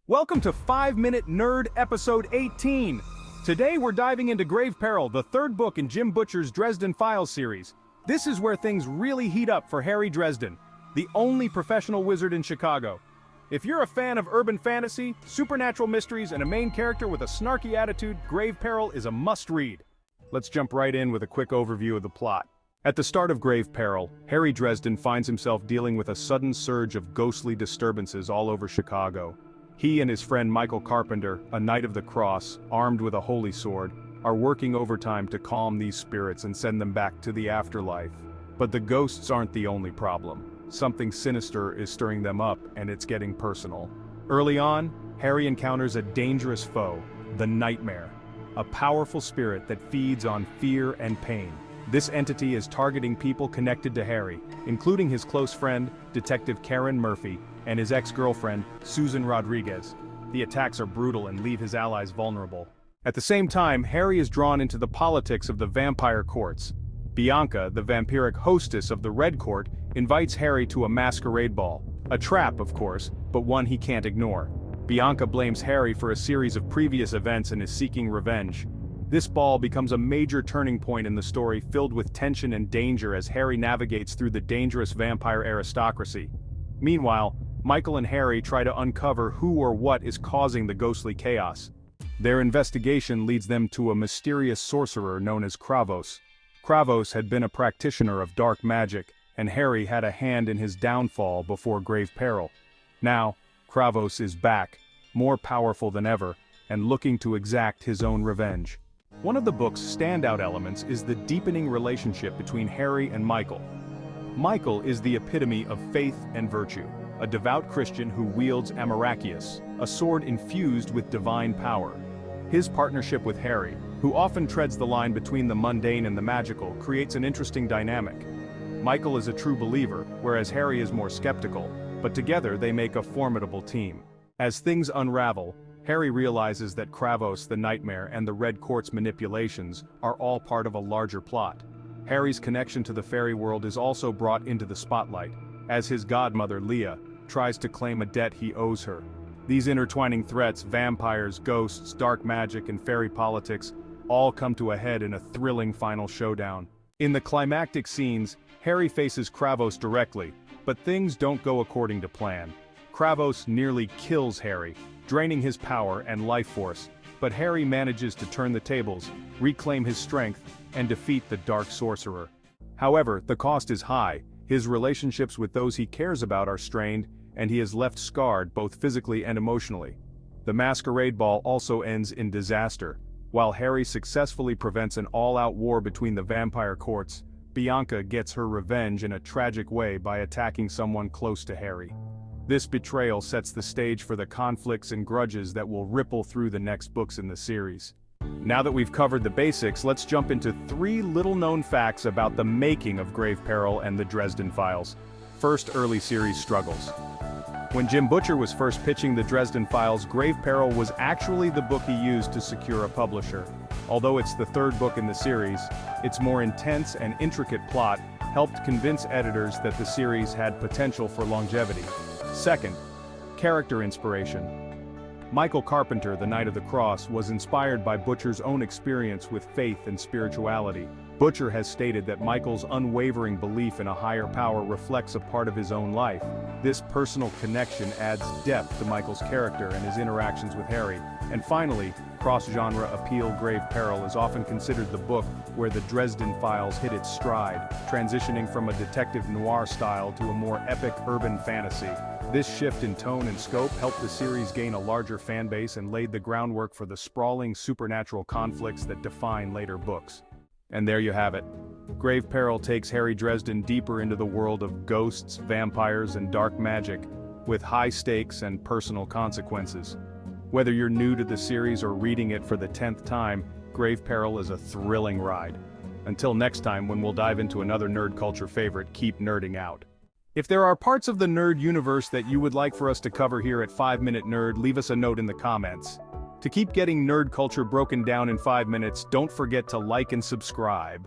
Welcome to 5-Minute Nerd Episode 18. Today we're diving into Grave Peril, the third book in Jim Butcher's Dresden Files series. This is where things really heat up for Harry Dresden, the only professional wizard in Chicago. If you're a fan of urban fantasy, supernatural mysteries, and a main character with a snarky attitude, Grave Peril is a must-read. Let's jump right in with a quick overview of the plot. At the start of Grave Peril, Harry Dresden finds himself dealing with a sudden surge of ghostly disturbances all over Chicago. He and his friend Michael Carpenter, a Knight of the Cross, armed with a holy sword, are working overtime to calm these spirits and send them back to the afterlife. But the ghosts aren't the only problem. Something sinister is stirring them up, and it's getting personal. Early on, Harry encounters a dangerous foe, the Nightmare, a powerful spirit that feeds on fear and pain. This entity is targeting people connected to Harry, including his close friend, Detective Karen Murphy, and his ex-girlfriend, Susan Rodriguez. The attacks are brutal and leave his allies vulnerable. At the same time, Harry is drawn into the politics of the vampire courts. Bianca, the vampiric hostess of the Red Court, invites Harry to a masquerade ball. A trap, of course, but one he can't ignore. Bianca blames Harry for a series of previous events and is seeking revenge. This ball becomes a major turning point in the story, filled with tension and danger as Harry navigates through the dangerous vampire aristocracy. Meanwhile, Michael and Harry try to uncover who or what is causing the ghostly chaos. Their investigation leads them to a mysterious sorcerer known as Kravos. Kravos had been a practitioner of dark magic, and Harry had a hand in his downfall before Grave Peril. Now, Kravos is back, more powerful than ever, and looking to exact his own revenge. One of the book's standout elements is the deepening relationship between Harry and Michael. Michael is the epitome of faith and virtue, a devout Christian who wields Amarachius, a sword infused with divine power. His partnership with Harry, who often treads the line between the mundane and the magical, creates an interesting dynamic. Michael is a true believer, whereas Harry is more skeptical, but together they make a formidable team. As things unravel, Harry realizes that Kravos the Nightmare and the Red Court's manipulations are all part of a larger plot. Harry's connection to the fairy world is also brought into the spotlight, as his godmother Leah tries to claim a debt he owes her. These intertwining threats, vampires, ghosts, dark magic, and fairy politics, all come to a head in a thrilling final showdown. In the climactic scenes, Harry faces Kravos directly, but things don't go according to plan. Kravos nearly kills Harry, draining his power and life force, but Harry manages to turn the tables, reclaim his strength, and defeat the dark sorcerer. However, the cost is high. His relationships with those he cares about are strained, and he is left scarred both physically and emotionally. The masquerade ball also ends in disaster. While Harry successfully prevents an all-out war between the vampire courts, Bianca gets her revenge in a tragic way by attacking someone close to Harry. This betrayal sets the stage for the conflicts and grudges that will ripple through the next books in the series. Now that we've covered the basics, let's jump into 3 little-known facts about the making of Grave Peril and the Dresden Files. First, early series struggles. When Jim Butcher was first pitching the Dresden Files, Grave Peril was actually the book he used to secure a publisher. Although it's the third book in the series, its more intense and intricate plot helped convince editors that the series had potential for longevity. Second, character inspiration. Michael Carpenter, the Knight of the Cross, was inspired by Butcher's own experience with faith and spirituality. Butcher has stated that Michael's unwavering belief in a higher power reflects a part of his own life. This personal connection adds depth to Michael's character and his interactions with Harry. And finally, cross-genre appeal. Grave Peril is often considered the book where the Dresden Files hit its stride, transitioning from a detective noir style to a more epic urban fantasy. This shift in tone and scope helped the series gain a larger fan base and laid the groundwork for the sprawling supernatural conflicts that define later books. And there you have it. Grave Peril takes Harry Dresden deeper into the world of ghosts, vampires, and dark magic, with high stakes and personal consequences. Whether you're new to the series or reading it for the 10th time, Grave Peril is a thrilling ride. Until next time, when we'll dive into another nerd culture favorite, keep nerding out. If there are parts of the nerd universe that you would like for us to cover here at 5-Minute Nerd, leave us a note in the comments. To keep getting nerd culture broken down in 5 minutes, don't forget to like and subscribe.